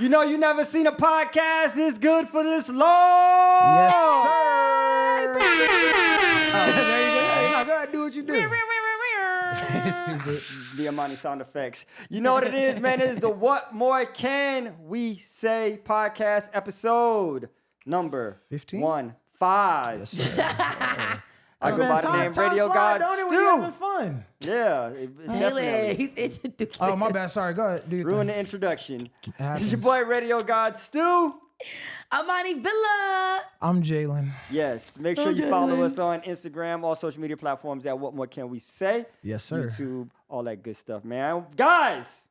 You know, you never seen a podcast this good for this long. Yes, sir. There you go. No, go ahead, do what you do. Stupid. The Amani sound effects. You know what it is, man? It is the What More Can We Say podcast episode number 15? 15. Yes, I go by the name Radio God Don't Stu. we having fun? Yeah, it's definitely. He's introducing. Oh, my bad. Sorry. Go ahead. Do your Ruin thing. the introduction. Happens. It's your boy Radio God Stu. Amani Villa. I'm Jalen. Yes, make sure you follow us on Instagram, all social media platforms at What More Can We Say? Yes, sir. YouTube, all that good stuff, man. Guys,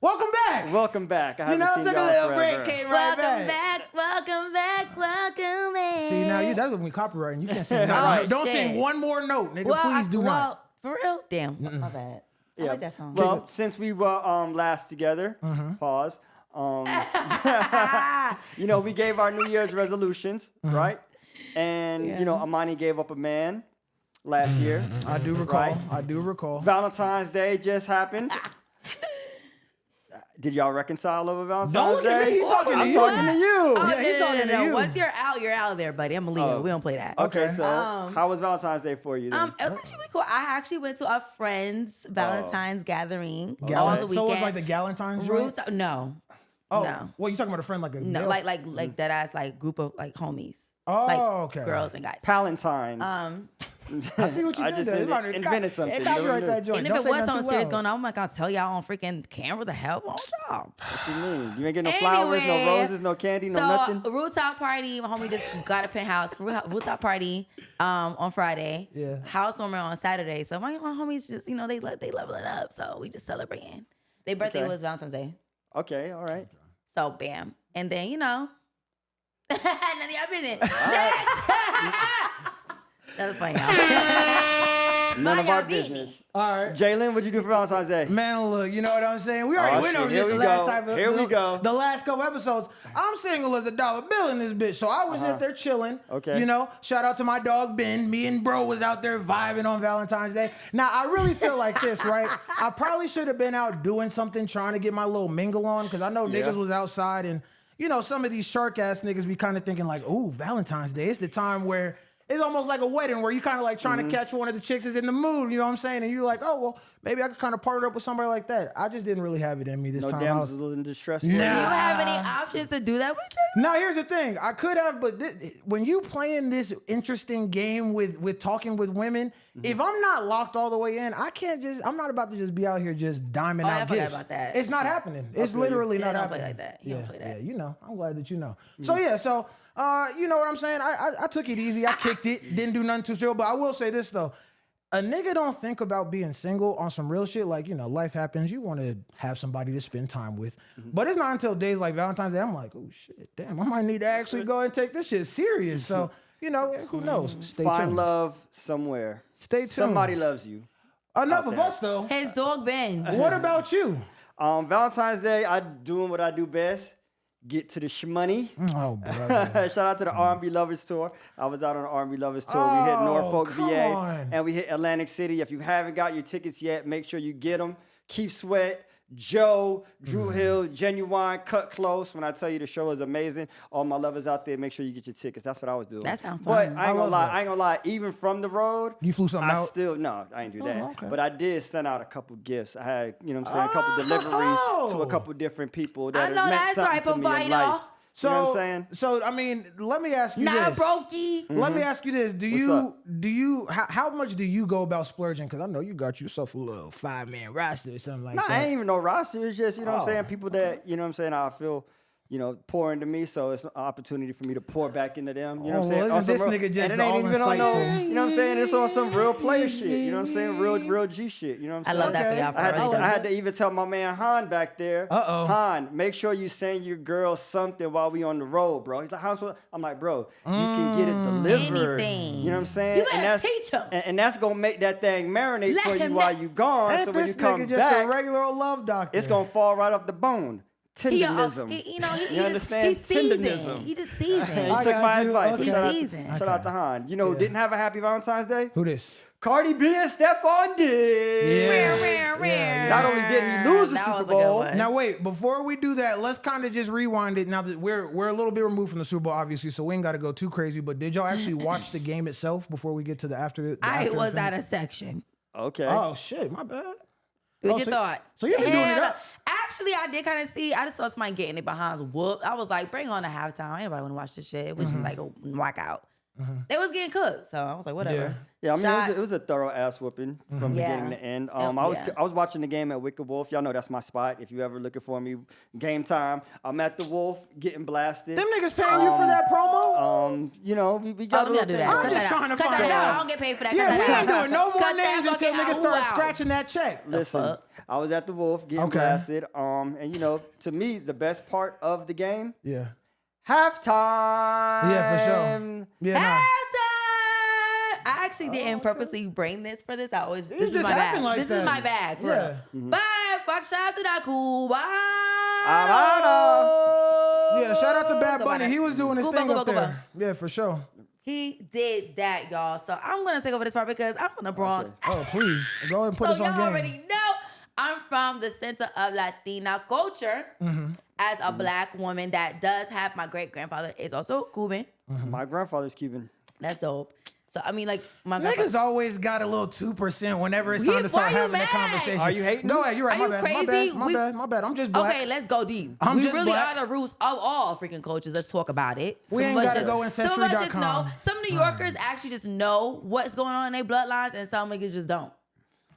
Welcome back. welcome back. I You know, haven't seen took a y'all little forever. break, came right Welcome back. back. Welcome back. Welcome back. See, now that's when we copywriting. You can't sing Right. that. Don't Shit. sing one more note, nigga. Please do not. For real? Damn. My bad. I like that song. Well, since we were last together, pause. You know, we gave our New Year's resolutions, right? And you know, Amani gave up a man last year. I do recall. Right. I do recall. Valentine's Day just happened. Did y'all reconcile over Valentine's Don't look at Day? me. He's talking to I'm you. talking to you. Oh, Yeah, he's talking to you. Once you're out there, buddy. I'm a Leo. Oh. We don't play that. Okay, Okay. so how was Valentine's Day for you then? It was actually really cool. I actually went to a friend's Valentine's gathering all the Gallant- weekend. So it was like the Galentine's joint? Roots, no. Oh, no. well, you talking about a friend like a No, girl? like that ass like group of like homies. Oh, like okay. girls and guys. Palentine's. I see what you I did just there. You about to invented something. Hey, copyright No, no. that joint. And if Don't it say was nothing something too serious loud. going on, I'm not gonna tell y'all on freaking camera. The hell wrong with y'all? What you mean? You ain't get no flowers, no Anyway, roses, no candy, no So nothing? rooftop party. My homie just got a penthouse. Rooftop party on Friday. Yeah. Housewarming on Saturday. So my homies just they leveling up. So we just celebrating. Their birthday Okay. was Valentine's Day. Okay, all right. So bam, and then none of y'all been in. That was funny, y'all. None of y'all our beat me. business. All right. Jalen, what'd you do for Valentine's Day? Man, look, you know what I'm saying? We already Oh, went shit. over Here this we the last go. time. Here we go. The last couple episodes. I'm single as a dollar bill in this bitch. So I was out there chilling. Okay. You know, shout out to my dog Ben. Me and bro was out there vibing on Valentine's Day. Now, I really feel like this, right? I probably should have been out doing something, trying to get my little mingle on, because I know Yeah. niggas was outside and, you know, some of these shark ass niggas be kind of thinking like, ooh, Valentine's Day. It's the time where it's almost like a wedding where you kind of like trying to catch one of the chicks is in the mood, you know what I'm saying? And you're like, oh, well, maybe I could kind of partner up with somebody like that. I just didn't really have it in me this No time. I was- damsels in distress. for Nah. you? Do you have any options to do that with you? Now, here's the thing. I could have, but when you playing this interesting game with talking with women, if I'm not locked all the way in, I'm not about to just be out here just diming Oh, I out forgot gifts. about that. It's not happening. It's literally Yeah, not don't happening. play like that. You don't play that. Yeah, you know. I'm glad that you know. So, you know what I'm saying? I took it easy. I kicked it. Didn't do nothing too serious. But I will say this, though. A nigga don't think about being single on some real shit. Like, you know, life happens. You want to have somebody to spend time with. But it's not until days like Valentine's Day, I'm like, oh, shit, damn, I might need to actually go and take this shit serious. So, you know, who knows? Stay tuned. Find love somewhere. Stay tuned. Somebody loves you. Enough out of there. us, though. His dog Ben. What about you? Valentine's Day, I'm doing what I do best. Get to the shmoney. Oh, brother. Shout out to the R&B Lovers Tour. I was out on the R&B Lovers Tour. We hit Oh, Norfolk, come VA, on. and we hit Atlantic City. If you haven't got your tickets yet, make sure you get them. Keith Sweat, Joe, Drew Hill, Genuine, Cut Close. When I tell you the show is amazing, all my lovers out there, make sure you get your tickets. That's what I was doing. That sounds But fun. I ain't love gonna lie. that. I ain't gonna lie. Even from the road, You flew something out? No, I ain't do that. okay. But I did send out a couple gifts. I had, you know what I'm saying, a couple deliveries to a couple different people that I know meant that's something right, to me in provider. life. So, you know what I'm saying? So, I mean, let me ask you Not this. brokey. Let me ask you this. How much do you go about splurging? Because I know you got yourself a little 5-man roster or something like No, that. I ain't even no roster. It's just, you know what I'm Oh, saying, people that, you know what I'm saying, I feel, you know, pour into me. So it's an opportunity for me to pour back into them. You know what I'm Oh, saying? well, On isn't some this real- nigga just and it ain't all even on no, insightful? you know what I'm saying? It's on some real player shit. You know what I'm saying? Real G shit. You know what I'm I saying? love that for Okay. y'all. For I real. had to even tell my man Han back there. Uh-oh. Han, make sure you send your girl something while we on the road, bro. He's like, how's what? I'm like, bro, you can get it delivered. Anything. You know what I'm saying? You better teach him. And that's gonna make that thing marinate Let for you him while know. you gone. Ain't So when you this come nigga just back, a regular old love doctor? it's gonna fall right off the bone. Tenderism. He You understand? He's seasoned. Tenderism. He just He seasoned. I took got my you. advice. Okay. Shout out- He's seasoned. Shout out to Han. You know, didn't have a happy Valentine's Day? Who this? Cardi B and Stephon Diggs. Not only did he lose the That Super was a good Bowl. one. Now wait, before we do that, let's kind of just rewind it. Now that we're a little bit removed from the Super Bowl, obviously, so we ain't got to go too crazy. But did y'all actually watch the game itself before we get to the after? I was at a section. Okay. Oh shit, my bad. What you so- thought? so you been doing it up. Actually, I did kind of see. I just saw somebody getting it behind whoop. I was like, bring on the halftime. Anybody want to watch this shit? It was just like a knockout. They was getting cooked, so I was like, whatever. Yeah, I mean, Shots. it was a thorough ass whooping from beginning to end. I was watching the game at Wicked Wolf. Y'all know that's my spot. If you ever looking for me, game time, I'm at the Wolf getting blasted. Them niggas paying you for that promo? You know, we got Oh, let me not do that. I'm Cut just that trying to Cut find that out. I don't get paid for that. Yeah, Cut we that ain't out. doing no more Cut that names until fucking niggas start out. scratching that check. Listen, fuck? I was at the Wolf getting blasted. And you know, to me, the best part of the game, Yeah. halftime. Yeah, for sure. Yeah, nah. Halftime! I actually didn't purposely bring this for this. I always this is just my bag. happened like This that. is my bag. For Yeah. real. Bye. Fuck shout out to that cool. Yeah, shout out to Bad Bunny. He was doing his thing up Cuba. there. Yeah, for sure. He did that, y'all. So I'm gonna take over this part because I'm from the Bronx. Oh, please. Go ahead and put So us on y'all game. already know I'm from the center of Latina culture. As a black woman that does have my great grandfather is also Cuban. My grandfather's Cuban. That's dope. So I mean, like my Niggas always got a little 2% whenever it's time to Why start you having that mad? conversation. Are you hating? Go ahead, you're right. Are My you bad. My crazy? bad. My bad. My bad. I'm just black. Okay, let's go deep. I'm we just really black. are the roots of all freaking cultures. Let's talk about it. We Some ain't of us gotta just- go Some of us just know. Ancestry.com. Some New Yorkers actually just know what's going on in their bloodlines, and some niggas just don't.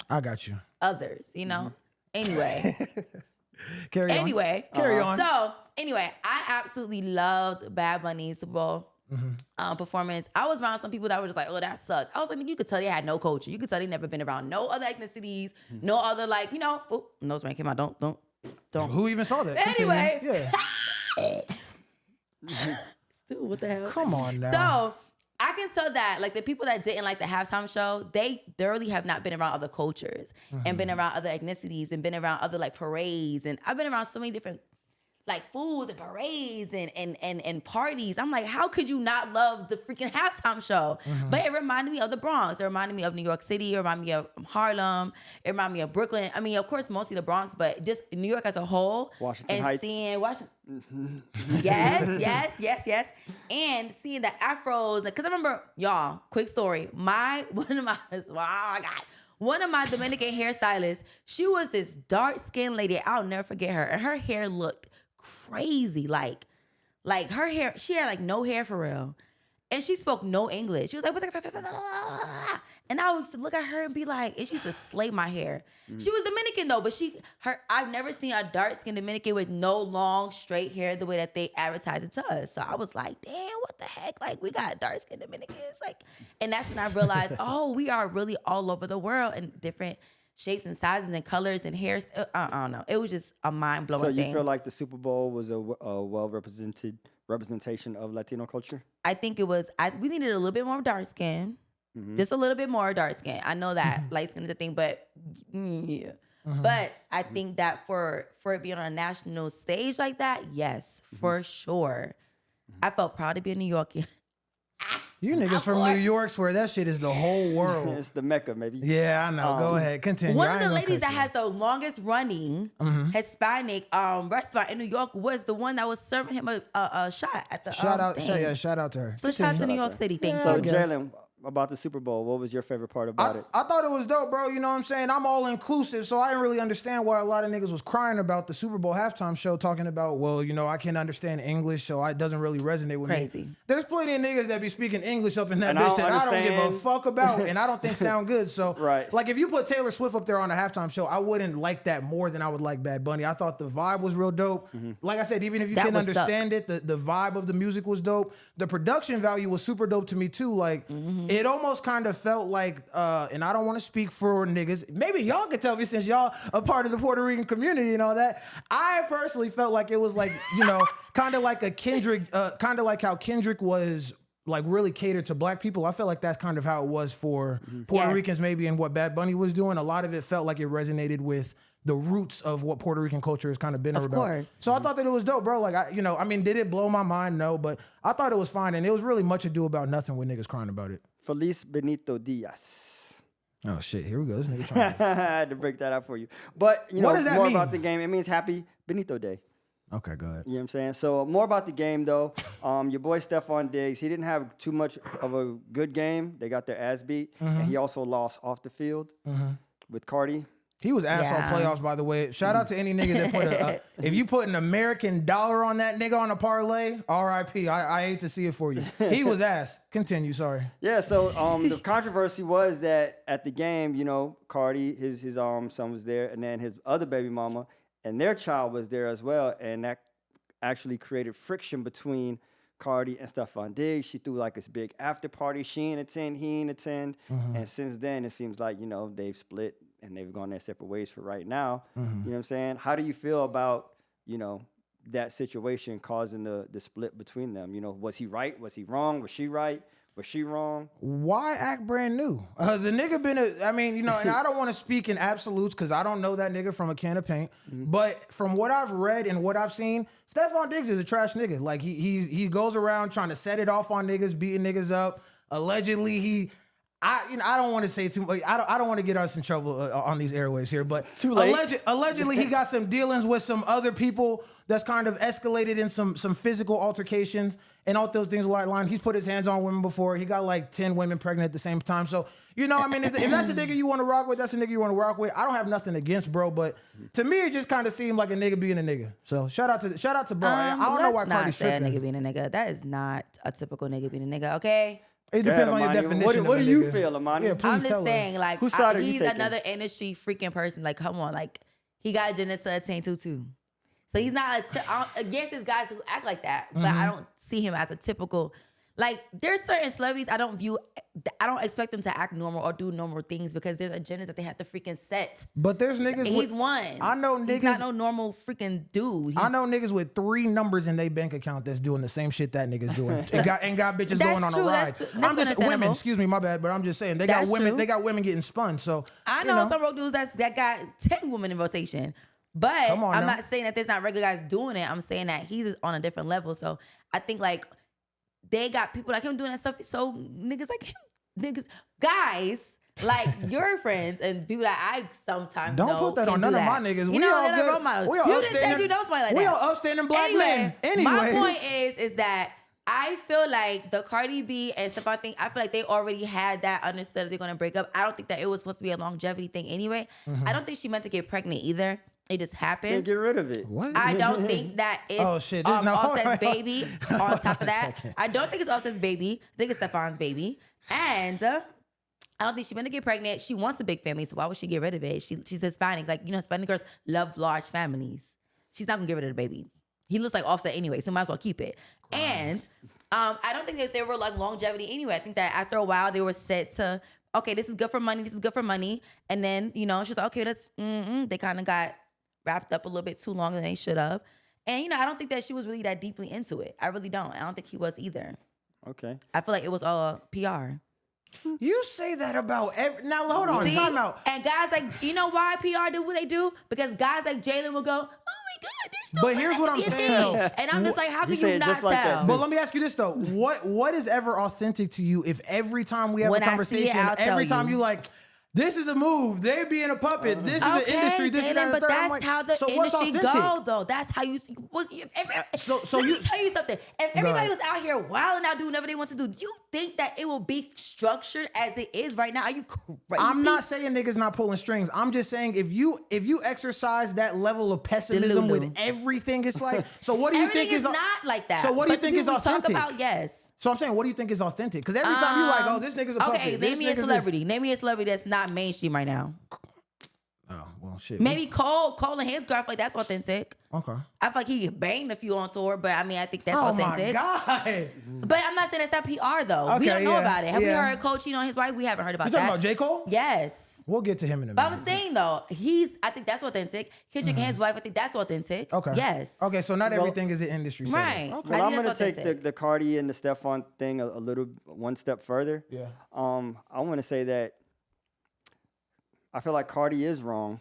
I got you. Others, you know. Anyway, Carry on. Carry on. So anyway, I absolutely loved Bad Bunny's Super Bowl performance. I was around some people that were just like, "Oh, that sucked." I was like, "You could tell they had no culture. You could tell they never been around no other ethnicities, no other like, you know." Oh, nose ring came out. Don't. Who even saw that? Continue. Anyway. Yeah. Dude, what the hell? Come on now. So I can tell that like the people that didn't like the halftime show, they thoroughly have not been around other cultures and been around other ethnicities and been around other like parades. And I've been around so many different like foods and parades and parties. I'm like, how could you not love the freaking halftime show? But it reminded me of the Bronx. It reminded me of New York City. It reminded me of Harlem. It reminded me of Brooklyn. I mean, of course, mostly the Bronx, but just New York as a whole. Washington and Heights. seeing Washington. Yes. And seeing the afros. Because I remember, y'all, quick story. One of my Dominican hairstylists, she was this dark-skinned lady. I'll never forget her. And her hair looked crazy. Like her hair, she had like no hair for real. And she spoke no English. She was like, and I used to look at her and be like, and she used to slay my hair. She was Dominican though, but I've never seen a dark-skinned Dominican with no long, straight hair the way that they advertise it to us. So I was like, damn, what the heck? Like, we got dark-skinned Dominicans. Like, and that's when I realized, oh, we are really all over the world in different shapes and sizes and colors and hairs. I don't know. It was just a mind-blowing So you thing. feel like the Super Bowl was a well-represented representation of Latino culture? I think it was, we needed a little bit more dark skin. Just a little bit more dark skin. I know that light skin is a thing, but yeah. But I think that for it being on a national stage like that, yes, for sure. I felt proud to be a New Yorker. You niggas from New York swear that shit is the whole world. It's the Mecca, maybe. Yeah, I know. Go ahead. Continue. One I of ain't the gonna ladies cut that you. has the longest running Hispanic restaurant in New York was the one that was serving him a shot at the Shout out thing. shout out to her. So shout out to New York City. Thank So you. Jalen, about the Super Bowl, what was your favorite part about it? I thought it was dope, bro. You know what I'm saying? I'm all inclusive, so I didn't really understand why a lot of niggas was crying about the Super Bowl halftime show, talking about, well, you know, I can't understand English, so it doesn't really resonate with Crazy. me. There's plenty of niggas that be speaking English up in that And I bitch don't that I don't give a understand. fuck about, and I don't think sound good. So, Right. like, if you put Taylor Swift up there on a halftime show, I wouldn't like that more than I would like Bad Bunny. I thought the vibe was real dope. Like I said, even if you That couldn't was understand it, the vibe of the music was dope. The production value was super dope to me too. Like, it almost kind of felt like, and I don't want to speak for niggas. Maybe y'all could tell me since y'all a part of the Puerto Rican community and all that. I personally felt like it was like, you know, kind of like a Kendrick, kind of like how Kendrick was like really catered to black people. I felt like that's kind of how it was for Puerto Yes. Ricans maybe, and what Bad Bunny was doing. A lot of it felt like it resonated with the roots of what Puerto Rican culture has kind of been Of about. course. So I thought that it was dope, bro. Like, I mean, did it blow my mind? No, but I thought it was fine. And it was really much ado about nothing with niggas crying about it. Feliz Benito Diaz. Oh shit, here we go. This nigga trying I had to break that out for you. But you know, What does that more mean? about the game. It means Happy Benito Day. Okay, go ahead. You know what I'm saying? So more about the game though. Your boy Stephon Diggs, he didn't have too much of a good game. They got their ass beat, and he also lost off the field with Cardi. He was ass on Yeah. playoffs, by the way. Shout out to any nigga that put if you put an American dollar on that nigga on a parlay, RIP. I hate to see it for you. He was ass. Continue, sorry. Yeah, so the controversy was that at the game, you know, Cardi, his son was there, and then his other baby mama and their child was there as well, and that actually created friction between Cardi and Stephon Diggs. She threw like this big after party. She didn't attend, he didn't attend, and since then it seems like, you know, they've split and they've gone their separate ways for right now. You know what I'm saying? How do you feel about, you know, that situation causing the split between them? You know, was he right? Was he wrong? Was she right? Was she wrong? Why act brand new? The nigga I mean, you know, and I don't want to speak in absolutes because I don't know that nigga from a can of paint. But from what I've read and what I've seen, Stephon Diggs is a trash nigga. Like he goes around trying to set it off on niggas, beating niggas up. Allegedly, I don't want to say too much. I don't want to get us in trouble on these airwaves here, but Too late. Allegedly, he got some dealings with some other people that's kind of escalated in some physical altercations and all those things like line. He's put his hands on women before. He got like 10 women pregnant at the same time. So, you know, I mean, if that's a nigga you want to rock with, that's a nigga you want to rock with. I don't have nothing against bro, but to me, it just kind of seemed like a nigga being a nigga. So shout out to bro. I don't know why Let's not Cardi's say a tripping. nigga being a nigga. That is not a typical nigga being a nigga, okay? It depends on your Amani, definition. What of do a you nigga. feel, Amani? Yeah, please I'm tell just us. saying, like, Whose side are you he's taking? another industry freaking person. Like, come on, like, he got Janessa to attain to too. So he's not against these guys who act like that, but I don't see him as a typical. Like, there's certain celebrities I don't expect them to act normal or do normal things because there's agendas that they have to freaking set. But there's niggas. And he's one. I know He's not niggas. no normal freaking dude. I know niggas with 3 numbers in their bank account that's doing the same shit that nigga's doing, and got bitches That's going on true, a ride. that's true. That's I'm just women. understandable. Excuse me, my bad, but I'm just saying they That's got women. true. They got women getting spun. So I you know some broke dudes that got 10 women in rotation. But Come on I'm now. not saying that there's not regular guys doing it. I'm saying that he's on a different level. So I think like they got people like him doing that stuff. So niggas like him, guys like your friends and people that I sometimes don't know put that can on do none of that. my niggas. You We know, all they're not good. role models. We all You just said upstanding- you know somebody like we that. all upstanding black anyway, men. my Anyways. point is that I feel like the Cardi B and Stephon thing, I feel like they already had that understood that they're going to break up. I don't think that it was supposed to be a longevity thing anyway. I don't think she meant to get pregnant either. It just Can't happened. get rid of it. What? I don't think that it's Oh, shit. Just- no, hold Offset's on. baby on top on of a that. second. I don't think it's Offset's baby. I think it's Stephon's baby. And I don't think she meant to get pregnant. She wants a big family, so why would she get rid of it? She's Hispanic. Like, you know, Hispanic girls love large families. She's not going to get rid of the baby. He looks like Offset anyway, so might as well keep it. And I don't think that they were like longevity anyway. I think that after a while they were set to, okay, this is good for money. This is good for money. And then, you know, she's like, okay, that's, they kind of got wrapped up a little bit too long than they should have. And, you know, I don't think that she was really that deeply into it. I really don't. I don't think he was either. Okay. I feel like it was all PR. You say that about now. Hold on, See? time out. And guys like, you know why PR do what they do? Because guys like Jalen will go, oh my God, there's no But way here's that what could I'm be a saying, thing. though. And I'm just like, how You can say you it not just like that, tell? too. But let me ask you this though: what is ever authentic to you? If every time we have When a I see it, conversation, I'll tell every time you. you like, this is a move, they being a puppet, this is an industry, this is that, Jalen, and but third. I'm that's like, how the so what's industry authentic? go, though. That's how you. So let you- me tell you something. If everybody ahead. was out here wilding out doing whatever they want to do, do you think that it will be structured as it is right now? Are you crazy? I'm not saying niggas not pulling strings. I'm just saying if you exercise that level of pessimism Lulu. with everything, it's like. So what do you Everything think is not like that. So what do you But think is we authentic? Talk about yes. So I'm saying, what do you think is authentic? Because every time you like, oh, this nigga's a puppet. Okay, this name me a nigga's celebrity. Name me a celebrity that's not mainstream right now. This. Oh well, shit. Maybe Cole and his girl. I feel like that's authentic. Okay. I feel like he banged a few on tour, but I mean, I think that's Oh authentic. my god. But I'm not saying that's not PR though. We Okay, don't know yeah, about it. Have we yeah. heard Cole cheating on his wife? We haven't heard about You that. talking about J. Cole? Yes. We'll get to him in a But minute. I'm saying though, I think that's authentic. Kendrick and his wife, I think that's authentic. Okay. Yes. Okay, so not everything is an industry setting. Right. Okay. Well, I I'm think gonna that's take authentic. the Cardi and the Stephon thing a little one step further. Yeah. I want to say that I feel like Cardi is wrong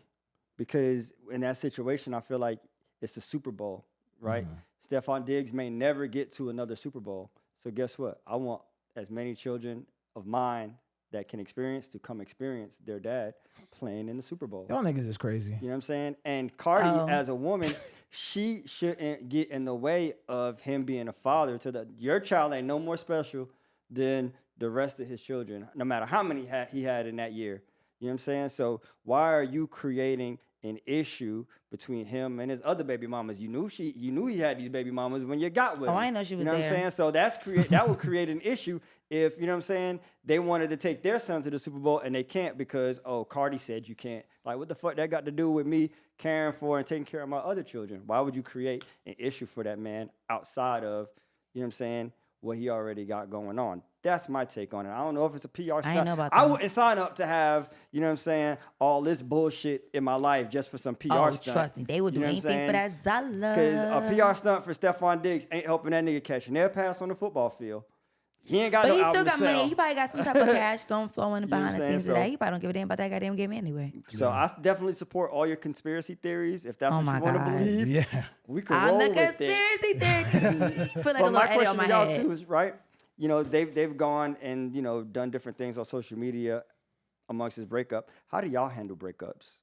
because in that situation, I feel like it's the Super Bowl, right? Stephon Diggs may never get to another Super Bowl. So guess what? I want as many children of mine that can experience to come experience their dad playing in the Super Bowl. Y'all niggas is crazy. You know what I'm saying? And Cardi, as a woman, she shouldn't get in the way of him being a father to your child ain't no more special than the rest of his children, no matter how many he had in that year. You know what I'm saying? So why are you creating an issue between him and his other baby mamas? You knew he had these baby mamas when you got with him. I didn't know she was there. You know what I'm saying? So that would create an issue if, you know what I'm saying, they wanted to take their son to the Super Bowl and they can't because, Cardi said you can't. Like, what the fuck that got to do with me caring for and taking care of my other children? Why would you create an issue for that man outside of, you know what I'm saying, what he already got going on? That's my take on it. I don't know if it's a PR stunt. I didn't know about that. I wouldn't sign up to have, you know what I'm saying, all this bullshit in my life just for some PR stunt. Trust me, they would do anything for that Zala. Because a PR stunt for Stephon Diggs ain't helping that nigga catch an air pass on the football field. He ain't got but no he album still got to sell. money. He probably got some type of cash going flowing behind the scenes So- of that. He probably don't give a damn about that goddamn game anyway. So I definitely support all your conspiracy theories. If that's what you want to believe, Yeah. we can I'm roll the with it. conspiracy theory. Feel like a But little my edit question on my to y'all head. too is, right, you know, they've gone and, you know, done different things on social media amongst his breakup. How do y'all handle breakups?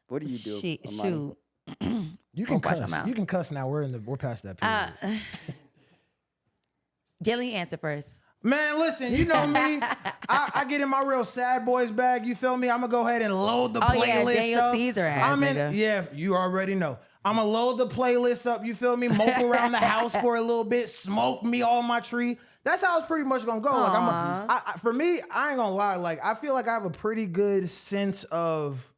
What do you do? Amani? Shoot. You can Watch cuss. them out. You can cuss now. We're past that period. Jalen, you answer first. Man, listen, you know me. I get in my real sad boys bag. You feel me? I'm gonna go ahead and load the playlist Daniel up. Caesar ass nigga. Yeah, you already know. I'm gonna load the playlist up. You feel me? Mope around the house for a little bit. Smoke me on my tree. That's how it's pretty much gonna go. Like for me, I ain't gonna lie. Like I feel like I have a pretty good sense of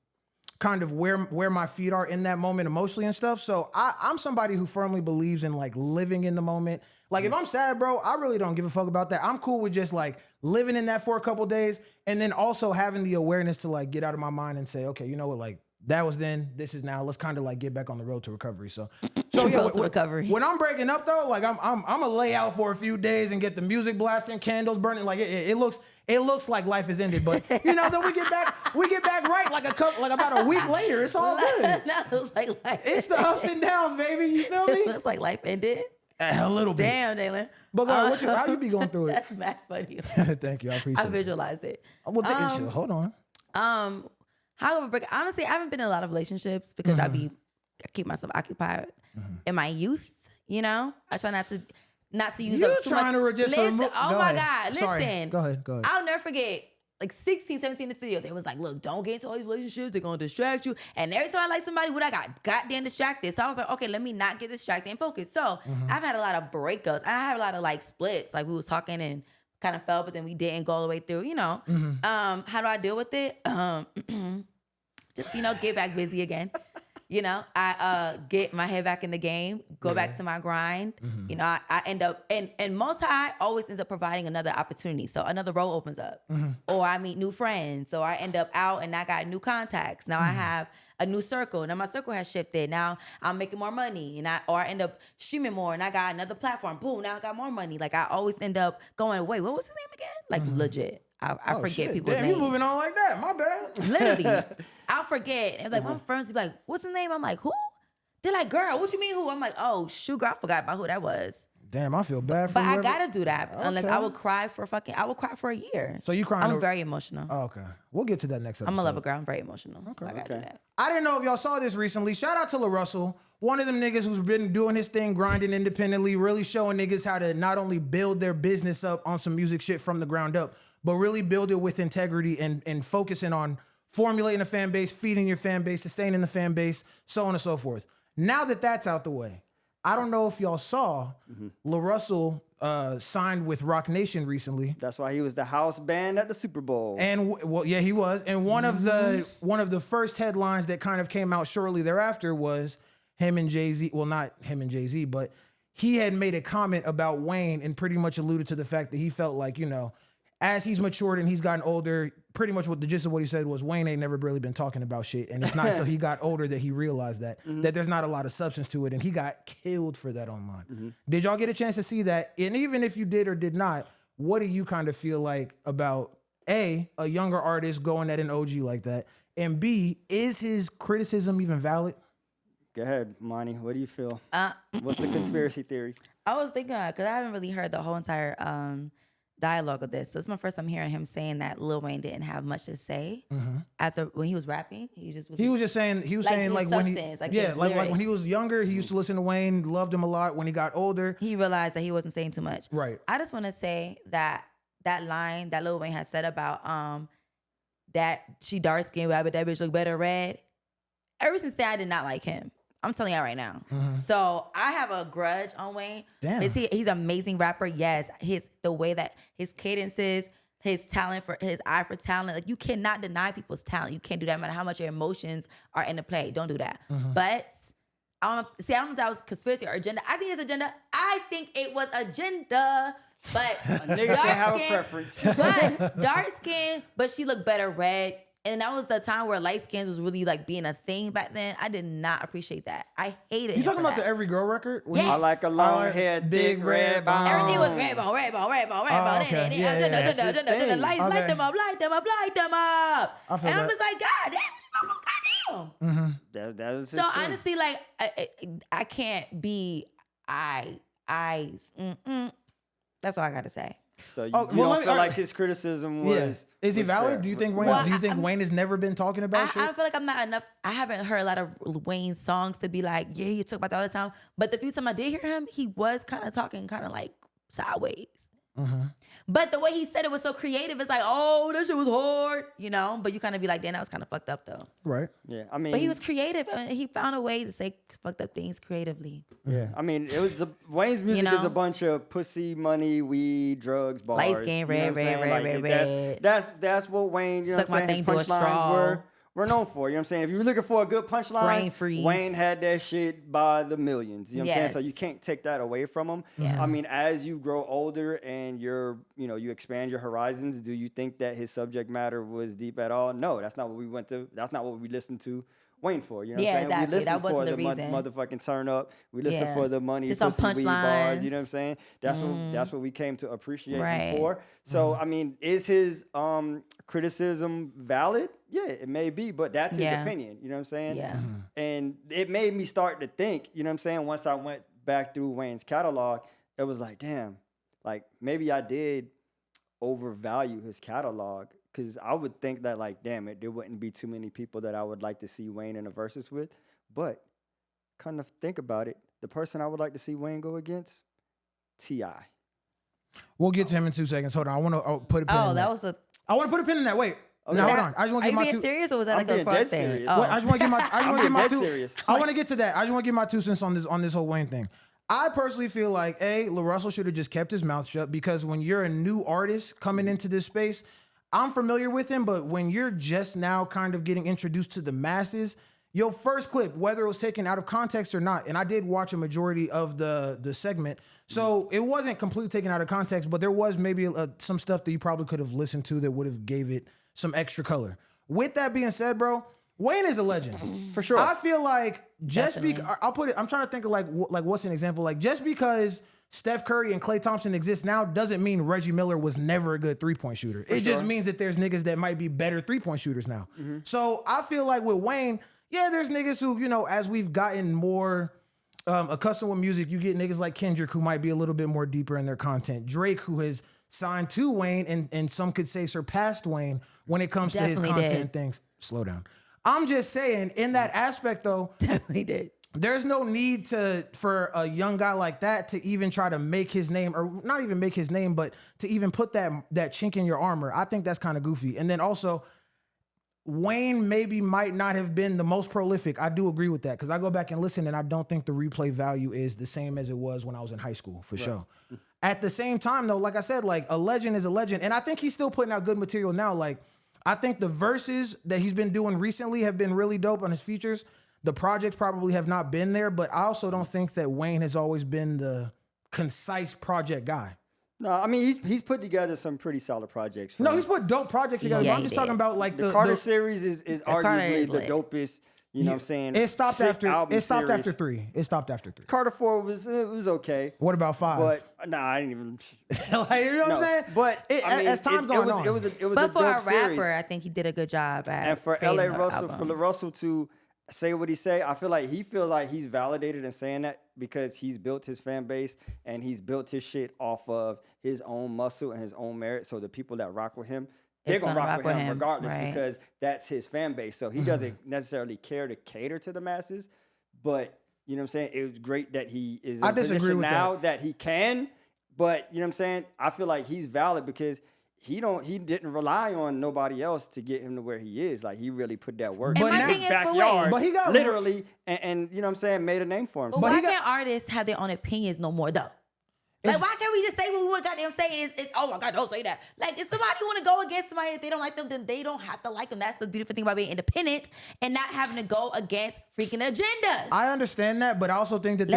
kind of where my feet are in that moment emotionally and stuff. So I'm somebody who firmly believes in like living in the moment. Like if I'm sad, bro, I really don't give a fuck about that. I'm cool with just like living in that for a couple days and then also having the awareness to like get out of my mind and say, okay, you know what, like that was then, this is now. Let's kind of like get back on the road to recovery. So yeah, Road to recovery. when I'm breaking up though, like I'm gonna lay out for a few days and get the music blasting, candles burning. Like it looks like life has ended, but you know, then we get back right like about a week later. It's all good. No, like life. It's the ups and downs, baby. You feel me? It looks like life ended. A little bit. Damn, Jalen. But how you be going through it? That's mad funny. Thank you. I appreciate I it. visualized it. Well, hold on. How I break? Honestly, I haven't been in a lot of relationships because I keep myself occupied in my youth. You know, I try not to use You up too trying much. to just Listen, remove- oh go my ahead. God, Sorry. listen. Go ahead. I'll never forget. Like 16, 17 in the studio, they was like, look, don't get into all these relationships. They're going to distract you. And every time I like somebody, I got goddamn distracted. So I was like, okay, let me not get distracted and focus. So I've had a lot of breakups. I have a lot of like splits. Like we was talking and kind of fell, but then we didn't go all the way through, you know. How do I deal with it? Just, you know, get back busy again. You know, I get my head back in the game, go back to my grind. You know, I end up, and Most High always ends up providing another opportunity. So another role opens up, or I meet new friends. So I end up out and I got new contacts. Now I have a new circle. Now my circle has shifted. Now I'm making more money, and I end up streaming more, and I got another platform. Boom, now I got more money. Like I always end up going, wait, what was his name again? Like legit. I forget shit. people's Damn, names. you moving on like that. My bad. Literally. I'll forget. And like my friends be like, what's his name? I'm like, who? They're like, girl, what you mean who? I'm like, oh, shoot, girl, I forgot about who that was. Damn, I feel bad for But you. I gotta do that unless Okay. I will cry for a year. So you crying I'm over- very emotional. Oh, okay. We'll get to that next episode. I'm a lover girl. I'm very emotional. So I gotta do that. I didn't know if y'all saw this recently. Shout out to LaRussell, one of them niggas who's been doing his thing, grinding independently, really showing niggas how to not only build their business up on some music shit from the ground up, but really build it with integrity and focusing on formulating a fan base, feeding your fan base, sustaining the fan base, so on and so forth. Now that that's out the way, I don't know if y'all saw LaRussell signed with Rock Nation recently. That's why he was the house band at the Super Bowl. And well, yeah, he was. And one of the first headlines that kind of came out shortly thereafter was him and Jay-Z. Well, not him and Jay-Z, but he had made a comment about Wayne and pretty much alluded to the fact that he felt like, you know, as he's matured and he's gotten older, pretty much what the gist of what he said was Wayne ain't never really been talking about shit. And it's not until he got older that he realized that there's not a lot of substance to it. And he got killed for that online. Did y'all get a chance to see that? And even if you did or did not, what do you kind of feel like about A, a younger artist going at an OG like that? And B, is his criticism even valid? Go ahead, Monty. What do you feel? What's the conspiracy theory? I was thinking, because I haven't really heard the whole entire dialogue of this. So it's my first time hearing him saying that Lil Wayne didn't have much to say when he was rapping. He was just saying like when he like when he was younger, he used to listen to Wayne, loved him a lot. When he got older, he realized that he wasn't saying too much. Right. I just want to say that line that Lil Wayne had said about that she dark skinned, but that bitch look better red. Ever since then, I did not like him. I'm telling y'all right now. So I have a grudge on Wayne. Damn. He's an amazing rapper. Yes. The way that his cadences, his talent for his eye for talent. Like you cannot deny people's talent. You can't do that no matter how much your emotions are in the play. Don't do that. But I don't know if that was conspiracy or agenda. I think it's agenda. I think it was agenda. But A nigga can have a preference. But dark skin, but she looked better red. And that was the time where light skins was really like being a thing back then. I did not appreciate that. I hated it. You talking about the Every Girl record? Yes. I like a long hair, big red bone. Everything was red bone. Okay. Light them up. I feel And I'm that. just like, God damn, what you talking about? Goddamn. That was his So thing. honestly, like, I can't be That's all I gotta say. So you, Oh, you well, don't let me- feel like his criticism was. Is he was valid? fair. Do you think Wayne? Well, do you think Wayne has never been talking about I shit? don't feel like I'm not enough. I haven't heard a lot of Wayne's songs to be like, yeah, he talk about that all the time. But the few times I did hear him, he was kind of talking kind of like sideways. But the way he said it was so creative. It's like, oh, that shit was hard, you know? But you kind of be like, damn, that was kind of fucked up though. Right. Yeah, I mean, But he was creative. I mean, he found a way to say fucked up things creatively. Yeah, I mean, it was Wayne's music is know? a bunch of pussy, money, weed, drugs, bars. Light skin, you know red, what I'm saying? red, Like, red. That's what Wayne. You know Suck what I'm my saying? His thing through a punchlines straw. were known for. You know what I'm saying? If you're looking for a good punchline, Brain freeze. Wayne had that shit by the millions. You know what I'm saying? Yes. So you can't take that away from him. Yeah. I mean, as you grow older and you expand your horizons, do you think that his subject matter was deep at all? No, that's not what we went to. That's not what we listened to Wayne for. You know what Yeah, I'm saying? exactly. We listened That wasn't for the the reason. motherfucking turn up. We listened Yeah. for the money, Just some pussy, weed bars. You know what I'm punchlines. saying? That's what we came to appreciate Right. him for. So I mean, is his criticism valid? Yeah, it may be, but that's his Yeah. opinion. You know what I'm saying? Yeah. And it made me start to think, you know what I'm saying? Once I went back through Wayne's catalog, it was like, damn, like maybe I did overvalue his catalog. Cause I would think that like, damn it, there wouldn't be too many people that I would like to see Wayne in a versus with. But kind of think about it, the person I would like to see Wayne go against, T.I. We'll get to him in 2 seconds. Hold on. I want to put a pin in Oh, that. that was a. I want to put a pin in that. Wait. Okay. Now, hold on. I just want to Are get you my being two. serious or was that I'm like a being cross dead thing? serious. Oh. Wait, I just want to get my. I just want to being get my dead two. serious. I want to get to that. I just want to get my 2 cents on this whole Wayne thing. I personally feel like LaRussell should have just kept his mouth shut because when you're a new artist coming into this space, I'm familiar with him, but when you're just now kind of getting introduced to the masses, your first clip, whether it was taken out of context or not, and I did watch a majority of the segment, so it wasn't completely taken out of context, but there was maybe some stuff that you probably could have listened to that would have gave it some extra color. With that being said, bro, Wayne is a legend. For sure. I feel like just Definitely. I'll put it, I'm trying to think of like what's an example? Like just because Steph Curry and Klay Thompson exist now doesn't mean Reggie Miller was never a good three-point shooter. It just means that there's niggas that might be better three-point shooters now. So I feel like with Wayne, yeah, there's niggas who, you know, as we've gotten more accustomed with music, you get niggas like Kendrick who might be a little bit more deeper in their content. Drake who has signed to Wayne and some could say surpassed Wayne when it comes to his Definitely content did. and things. Slow down. I'm just saying in that aspect though, Definitely did. there's no need for a young guy like that to even try to make his name, or not even make his name, but to even put that chink in your armor. I think that's kind of goofy. And then also, Wayne might not have been the most prolific. I do agree with that because I go back and listen, and I don't think the replay value is the same as it was when I was in high school, for sure. At the same time, though, like I said, like a legend is a legend, and I think he's still putting out good material now. Like I think the verses that he's been doing recently have been really dope on his features. The projects probably have not been there, but I also don't think that Wayne has always been the concise project guy. No, I mean he's put together some pretty solid projects. No, he's put dope projects together. Yeah, but I'm he just did. talking about like the Carter series is Carter arguably is the lit. dopest. You know what I'm saying? It stopped sick after. album It stopped series. after 3. It stopped after 3. Carter 4 was okay, What about 5? but nah, I didn't even. like, you know what I'm No, saying? but I mean, as time's going on, it was a But for a dope rapper, series. I think he did a good job at And for creating LA the Russell, album. for LaRussell to say what he say, I feel like he feels like he's validated in saying that because he's built his fan base and he's built his shit off of his own muscle and his own merit. So the people that rock with him, they're gonna rock with him regardless because that's his fan base. So he doesn't necessarily care to cater to the masses, but you know what I'm saying? It was great that he is in a position now that he can, but you know what I'm saying? I feel like he's valid because he didn't rely on nobody else to get him to where he is. Like he really put that work in his backyard, but he got literally, and you know what I'm saying, made a name for himself. But why can't artists have their own opinions no more though? Like, why can't we just say what we want to goddamn say? It's oh my God, don't say that. Like, if somebody want to go against somebody, if they don't like them, then they don't have to like them. That's the beautiful thing about being independent and not having to go against freaking agendas. I understand that, but I also think that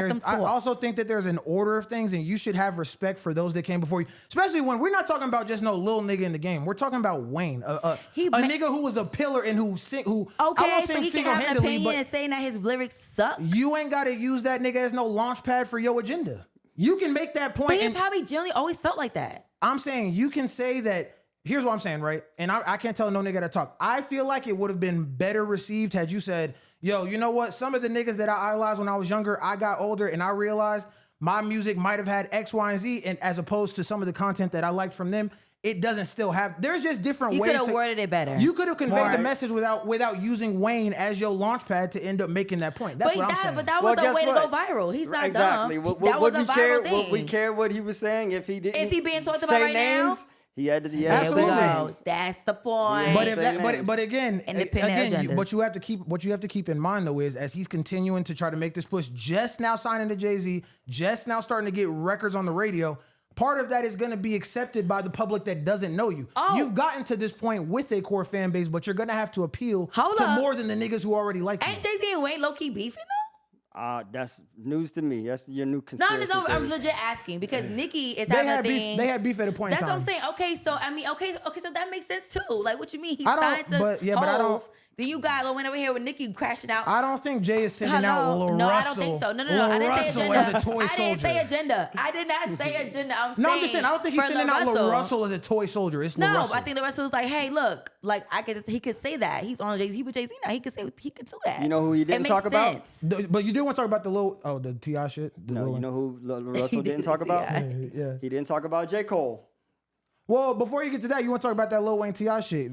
there's an order of things, and you should have respect for those that came before you. Especially when we're not talking about just no little nigga in the game. We're talking about Wayne, a nigga who was a pillar and who okay, I won't so say he can have an single-handedly, opinion and saying that his lyrics suck. You ain't got to use that nigga as no launch pad for your agenda. You can make that point. But he probably generally always felt like that. I'm saying you can say that. Here's what I'm saying, right? And I can't tell no nigga to talk. I feel like it would have been better received had you said, yo, you know what? Some of the niggas that I idolized when I was younger, I got older and I realized my music might have had X, Y, and Z, and as opposed to some of the content that I liked from them, it doesn't still have. There's just different ways. You could have worded it better. You could have conveyed the message without using Wayne as your launch pad to end up making that point. That's what I'm saying. But that was a way to go viral. He's not dumb. That was a viral thing. Would we care what he was saying if he didn't? Is he being talked about right now? He had to. There we go. That's the point. But again, what you have to keep in mind though is as he's continuing to try to make this push, just now signing to Jay-Z, just now starting to get records on the radio. Part of that is going to be accepted by the public that doesn't know you. You've gotten to this point with a core fan base, but you're going to have to appeal to more than the niggas who already like you. Ain't Jay-Z and Wayne low-key beefing though? That's news to me. That's your new conspiracy. No, I'm legit asking because Nicki is having a thing. They had beef at a point in time. That's what I'm saying. Okay, so so that makes sense too. Like, what you mean? He signed to Hov. But I don't. Then you got Lil Wayne over here with Nicki crashing out. I don't think Jay is sending out LaRussell. No, I don't think so. No. I didn't say agenda. As a toy soldier. I didn't say agenda. I did not say agenda. I'm just saying. I don't think he's sending out LaRussell as a toy soldier. It's LaRussell. No, I think LaRussell was like, hey, look, like he could say that. He's on Jay-Z. He with Jay-Z now. He could do that. You know who he didn't talk about? But you do want to talk about the T.I. shit? No, you know who LaRussell didn't talk about? Yeah. He didn't talk about J. Cole. Well, before you get to that, you want to talk about that Lil Wayne T.I. shit.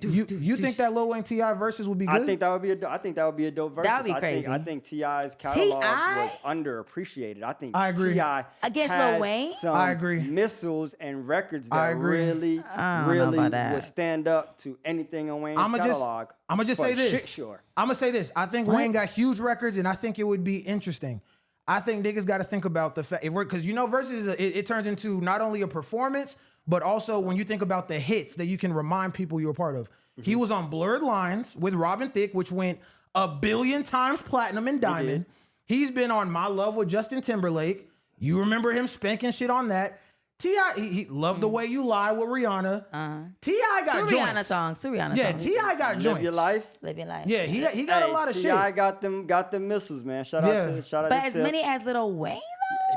You think that Lil Wayne T.I. versus would be good? I think that would be a dope versus. That would be crazy. I think T.I.'s catalog was underappreciated. I agree. T.I. against Lil Wayne. I agree. Missiles and records that really would stand up to anything on Wayne's catalog. I'm gonna just say this. Shit, sure. I'm gonna say this. I think Wayne got huge records, and I think it would be interesting. I think niggas got to think about the fact because versus it turns into not only a performance. But also, when you think about the hits that you can remind people you're a part of. He was on Blurred Lines with Robin Thicke, which went 1 billion times platinum and diamond. He's been on My Love with Justin Timberlake. You remember him spanking shit on that. T.I. he loved The Way You Lie with Rihanna. T.I. got joints. Rihanna song. T.I. got joints. Live Your Life. Yeah, he got a lot of shit. T.I. got them missiles, man. Shout out to But as many as Lil Wayne?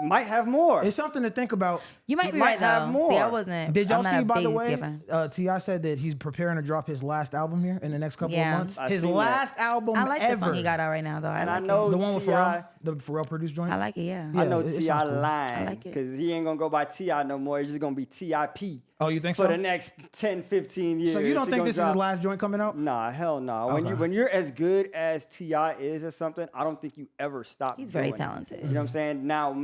It might have more. It's something to think about. You might be right have though. more. See, I wasn't. Did y'all see, by the way, T.I. said that he's preparing to drop his last album here in the next couple of months. His last album I like ever. the song he got out right now though. I know the one with Pharrell, the Pharrell produced joint. I like it, yeah. I know T.I. lying. I like it. Because he ain't going to go by T.I. no more. He's just going to be T.I.P. Oh, you think so? For the next 10, 15 years. So you don't think this is his last joint coming out? Nah, hell no. Okay. When you're as good as T.I. is or something, I don't think you ever stop. He's very talented. You know what I'm saying? Now,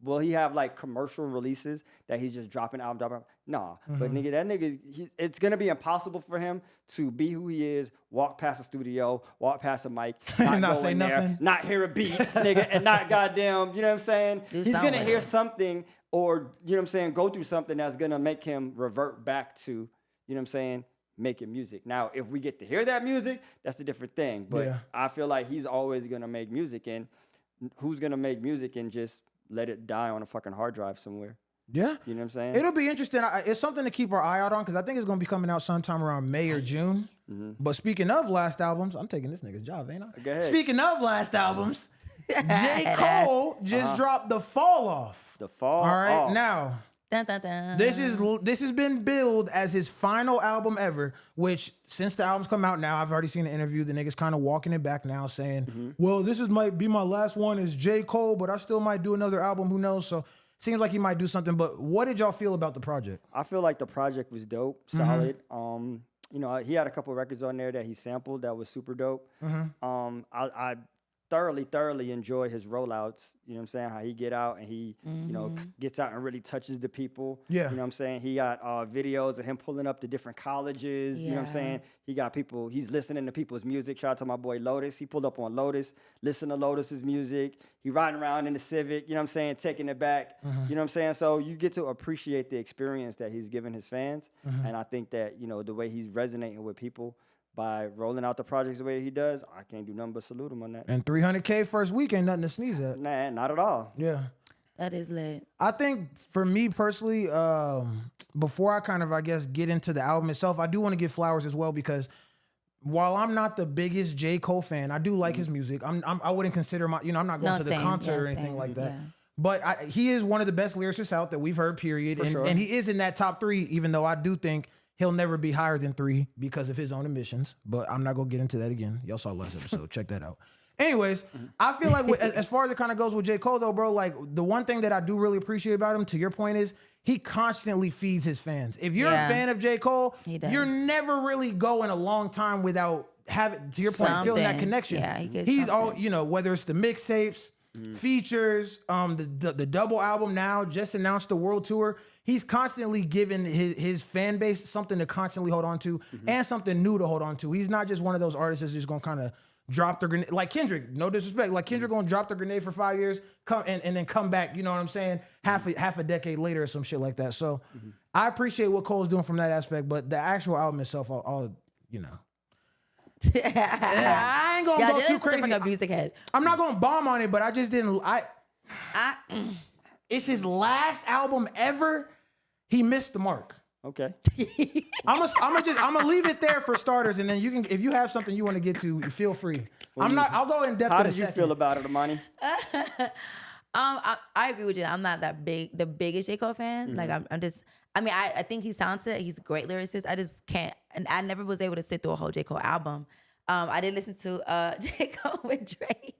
will he have like commercial releases that he's just dropping album? Nah, but nigga, it's gonna be impossible for him to be who he is, walk past a studio, walk past a mic, not say nothing, not hear a beat, nigga, and not goddamn, you know what I'm saying? He's gonna hear something or, you know what I'm saying, go through something that's gonna make him revert back to, you know what I'm saying, making music. Now, if we get to hear that music, that's a different thing. But I feel like he's always gonna make music, and who's gonna make music and just let it die on a fucking hard drive somewhere? Yeah. You know what I'm saying? It'll be interesting. It's something to keep our eye out on because I think it's going to be coming out sometime around May or June. But speaking of last albums, I'm taking this nigga's job, ain't I? Go ahead. Speaking of last albums, J. Cole just dropped The Fall Off. The Fall All right. Off. Now, Dun, dun, dun. This has been billed as his final album ever, which since the album's come out now, I've already seen an interview. The nigga's kind of walking it back now saying, well, might be my last one as J. Cole, but I still might do another album. Who knows? So seems like he might do something. But what did y'all feel about the project? I feel like the project was dope, solid. You know, he had a couple records on there that he sampled that was super dope. I thoroughly enjoy his rollouts. You know what I'm saying? How he get out and he, you know, gets out and really touches the people. Yeah. You know what I'm saying? He got videos of him pulling up to different colleges. You know what I'm saying? He got people, he's listening to people's music. Shout out to my boy Lotus. He pulled up on Lotus, listened to Lotus's music. He riding around in the Civic, you know what I'm saying? Taking it back. You know what I'm saying? So you get to appreciate the experience that he's giving his fans. And I think that, you know, the way he's resonating with people by rolling out the projects the way that he does, I can't do nothing but salute him on that. And 300K first week ain't nothing to sneeze at. Nah, not at all. Yeah. That is lit. I think for me personally, before I kind of, I guess, get into the album itself, I do want to give flowers as well because while I'm not the biggest J. Cole fan, I do like his music. I wouldn't consider I'm not going to the concert or anything like that. Yeah. But he is one of the best lyricists out that we've heard, period. And he is in that top 3, even though I do think he'll never be higher than 3 because of his own admissions. But I'm not going to get into that again. Y'all saw last episode. Check that out. Anyways, I feel like as far as it kind of goes with J. Cole, though, bro, like the one thing that I do really appreciate about him, to your point, is he constantly feeds his fans. If you're a fan of J. Cole, you're never really going a long time without having, to your point, feeling that connection. Yeah, he's all, whether it's the mixtapes, features, the double album now, just announced the world tour. He's constantly giving his fan base something to constantly hold on to and something new to hold on to. He's not just one of those artists that's just going to kind of drop the grenade. Like Kendrick, no disrespect. Like Kendrick going to drop the grenade for 5 years and then come back, you know what I'm saying? Half a decade later or some shit like that. So I appreciate what Cole's doing from that aspect, but the actual album itself, I ain't going to go too crazy. Music head. I'm not going to bomb on it, but I just didn't... It's his last album ever. He missed the mark. Okay. I'm gonna leave it there for starters, and then you can, if you have something you want to get to, feel free. I'll go in depth. How did you feel about it, Amani? I agree with you. I'm not the biggest J. Cole fan. Like I think he's talented. He's a great lyricist. I just can't, and I never was able to sit through a whole J. Cole album. I did listen to J. Cole with Drake.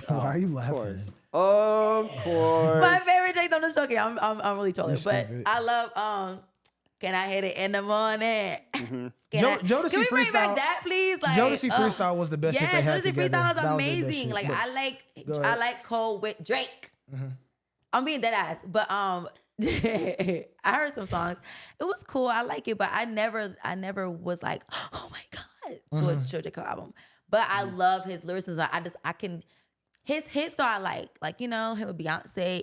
Why are you laughing? Of course. My favorite Drake. I'm just joking. I'm really trolling, but I love Can I Hit It in the Morning? Jodeci Can we bring freestyle, back that, please? Like Jodeci freestyle was the best shit they had Jodeci together. freestyle was That amazing. their best Like shit. I like Cole with Drake. I'm being dead ass, but I heard some songs. It was cool. I like it, but I never was like, oh my god, to a J. Cole album. But I love his lyricism. I can. His hits though I like, him with Beyonce,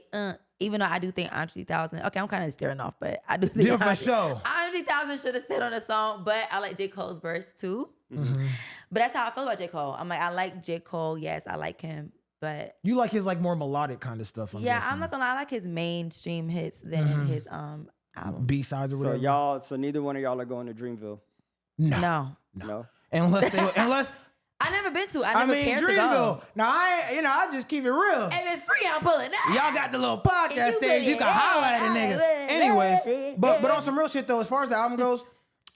even though I do think Andre 3000, okay, I'm kind of staring off, but I do think for sure. Andre 3000 should have stayed on the song, but I like J. Cole's verse too. But that's how I feel about J. Cole. I'm like, I like J. Cole, yes, I like him, but... You like his like more melodic kind of stuff. I'm not gonna lie, I like his mainstream hits than his album. B-sides or whatever. So neither one of y'all are going to Dreamville? No. Unless I never been to. I never cared to go. Now I just keep it real. If it's free, I'm pulling out. Y'all got the little podcast stage. You can holler at a nigga. Anyways, but on some real shit though, as far as the album goes,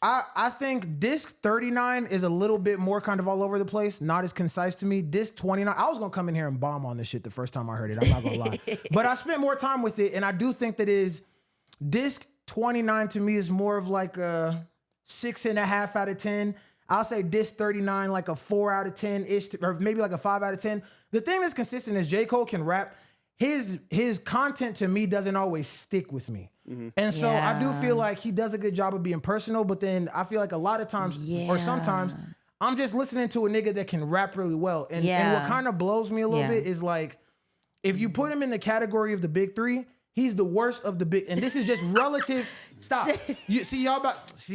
I think disc 39 is a little bit more kind of all over the place, not as concise to me. Disc 29, I was gonna come in here and bomb on this shit the first time I heard it. I'm not gonna lie, but I spent more time with it, and I do think that disc 29 to me is more of like a 6.5 out of 10. I'll say disc 39 like a 4 out of 10 ish, or maybe like a 5 out of 10. The thing that's consistent is J. Cole can rap. His content to me doesn't always stick with me. And so I do feel like he does a good job of being personal, but then I feel like a lot of times or sometimes I'm just listening to a nigga that can rap really well. And what kind of blows me a little bit is like, if you put him in the category of the big 3, he's the worst of the big, and this is just relative. Stop. You see,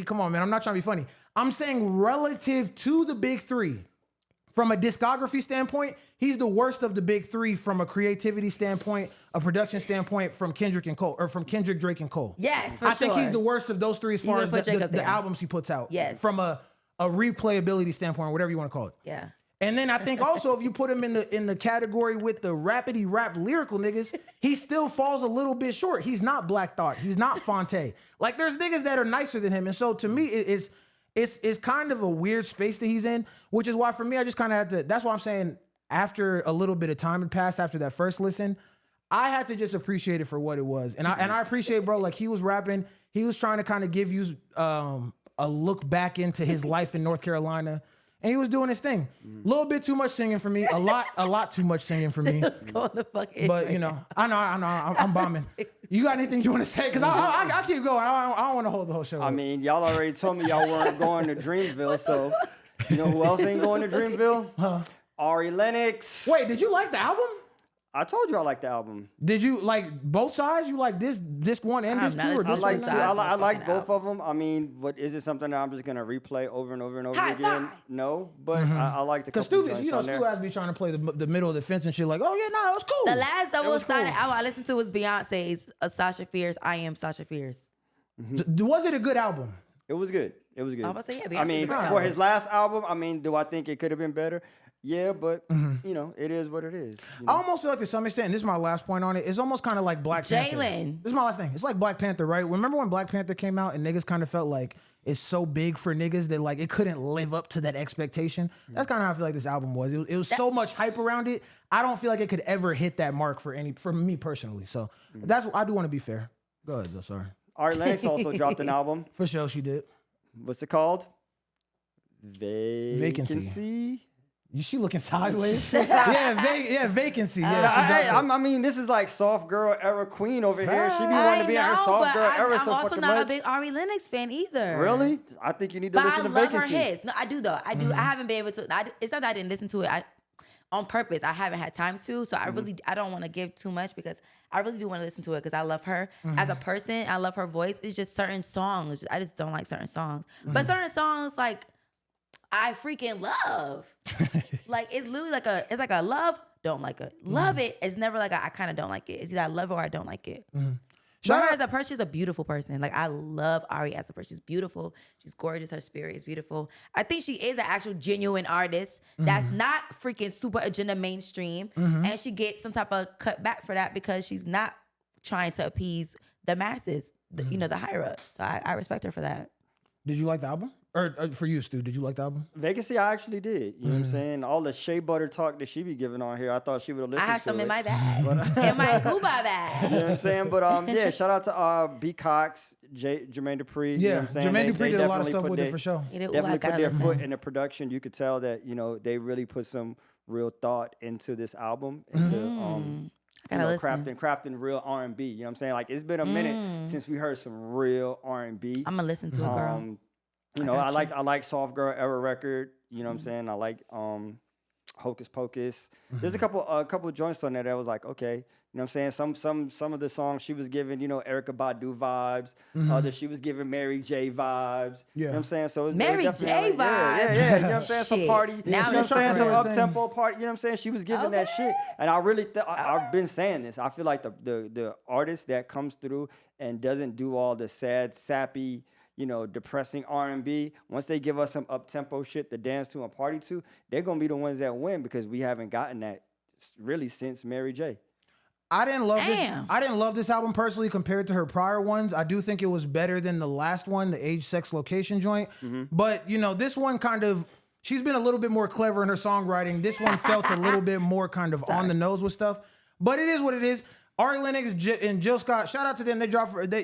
come on, man. I'm not trying to be funny. I'm saying relative to the big 3, from a discography standpoint, he's the worst of the big 3 from a creativity standpoint, a production standpoint, from Kendrick and Cole, or from Kendrick, Drake, and Cole. Yes, for I sure. think he's the worst of those 3 as far as the albums he puts out. Yes. From a replayability standpoint, or whatever you want to call it. Yeah. And then I think also if you put him in the category with the rapidy rap lyrical niggas, he still falls a little bit short. He's not Black Thought. He's not Fonte. Like there's niggas that are nicer than him. And so to me, it's kind of a weird space that he's in, which is why for me, I just kind of had to, that's why I'm saying after a little bit of time had passed after that first listen, I had to just appreciate it for what it was. And I appreciate, bro, like he was rapping, he was trying to kind of give you a look back into his life in North Carolina. And he was doing his thing. A little bit too much singing for me. A lot too much singing for me. Let's go the fuck in. But you know, I know, I'm bombing. You got anything you want to say? Because I keep going. I don't want to hold the whole show. I mean, y'all already told me y'all weren't going to Dreamville, so you know who else ain't going to Dreamville? Huh? Ari Lennox. Wait, did you like the album? I told you I like the album. Did you like both sides? You like this one and this two, or this I two? I like both of them. I mean, what is it something that I'm just gonna replay over and over and over again? No, but I like the because Stu, you know, Stu has to be trying to play the middle of the fence and shit. Like, oh yeah, no, it was cool. The last double-sided album I listened to was Beyonce's Sasha Fierce. I Am Sasha Fierce. Was it a good album? It was good. It was good. I was about to say, yeah, I mean, for his last album, I mean, do I think it could have been better? Yeah, but you know, it is what it is. You know? I almost feel like to some extent, and this is my last point on it, it's almost kind of like Black Panther. Jalen. This is my last thing. It's like Black Panther, right? Remember when Black Panther came out and niggas kind of felt like it's so big for niggas that like it couldn't live up to that expectation? That's kind of how I feel like this album was. It was so much hype around it. I don't feel like it could ever hit that mark for me personally. So that's I do want to be fair. Go ahead, though. Sorry. Ari Lennox also dropped an album. For sure, she did. What's it called? Vacancy. She looking sideways? Vacancy. Yeah, I mean, this is like soft girl era queen over here. She be wanting to be in her soft girl era so fucking much. I'm also not a big Ari Lennox fan either. Really? I think you need to listen to Vacancy. But I love her hits. No, I do though. I do. I haven't been able to. It's not that I didn't listen to it on purpose. I haven't had time to. So I don't want to give too much because I really do want to listen to it because I love her as a person. I love her voice. It's just certain songs. I just don't like certain songs. But certain songs like I freaking love. Like it's literally like a love, don't like it. Love it. It's never like I kind of don't like it. It's either I love it or I don't like it. But her as a person, she's a beautiful person. Like I love Ari as a person. She's beautiful. She's gorgeous. Her spirit is beautiful. I think she is an actual genuine artist that's not freaking super agenda mainstream. And she gets some type of cut back for that because she's not trying to appease the masses, you know, the higher ups. So I respect her for that. Did you like the album? Or for you, Stu, did you like the album? Vacancy, I actually did. You know what I'm saying? All the shea butter talk that she be giving on here, I thought she would have listened to it. I have some in my bag. In my Cuba bag. You know what I'm saying? But yeah, shout out to B. Cox, Jermaine Dupri. You know what I'm saying? Jermaine Dupri did a lot of stuff with it for sure. Definitely put their foot in the production. You could tell that, you know, they really put some real thought into this album, into crafting real R&B. You know what I'm saying? Like it's been a minute since we heard some real R&B. I'm gonna listen to it, girl. You know, I like Soft Girl Era record. You know what I'm saying? I like Hocus Pocus. There's a couple joints on there that was like, okay. You know what I'm saying? Some of the songs she was giving, you know, Erykah Badu vibes. Others she was giving Mary J vibes. Yeah. You know what I'm saying? So it's Mary J vibes. Yeah. You know what I'm saying? Some party. You know what I'm saying? Some up-tempo party. You know what I'm saying? She was giving that shit. And I really I've been saying this. I feel like the artist that comes through and doesn't do all the sad, sappy, you know, depressing R&B, once they give us some up-tempo shit to dance to and party to, they're going to be the ones that win because we haven't gotten that really since Mary J. I didn't love this album personally compared to her prior ones. I do think it was better than the last one, the Age, Sex, Location joint. But, you know, this one kind of, she's been a little bit more clever in her songwriting. This one felt a little bit more kind of on the nose with stuff. But it is what it is. Ari Lennox and Jill Scott, shout out to them. They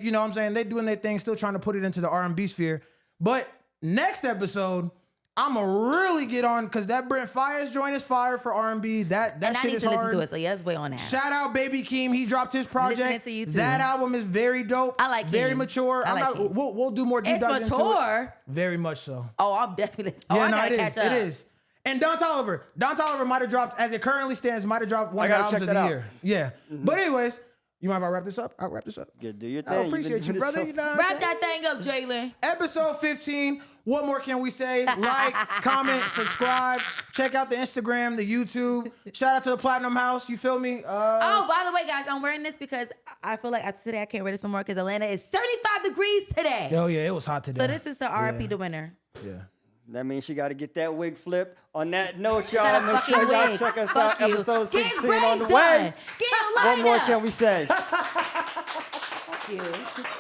you know what I'm saying? They doing their thing, still trying to put it into the R&B sphere. But next episode, I'ma really get on because that Brent Faiyaz joint is fire for R&B. That and shit is hard. I need to hard. listen to it, so yeah, let's wait on that. Shout out Baby Keem. He dropped his project. Listening to you too. That album is very dope. I like Keem. Very mature. I like Keem. We'll do more deep dives into it. It's mature. Very much so. Oh, I'm definitely. I gotta catch up. It is. And Don Toliver might have dropped, as it currently stands, might have dropped one of the albums of the year. Yeah. But anyways, you mind if I wrap this up? I'll wrap this up. Yeah, do your thing. I appreciate you, brother. You know what I'm Wrap saying? that thing up, Jalen. Episode 15. What more can we say? Like, comment, subscribe. Check out the Instagram, the YouTube. Shout out to the Platinum House. You feel me? Oh, by the way, guys, I'm wearing this because I feel like today I can't wear this no more because Atlanta is 35 degrees today. Oh, yeah, it was hot today. So this is the RIP the winner. Yeah. That means she got to get that wig flipped. On that note, y'all, Not a make sure fucking y'all wig. check us Fuck out. you. Episode Get his 16 on the braids way. done. Get him lined What more up. can we say? Fuck you.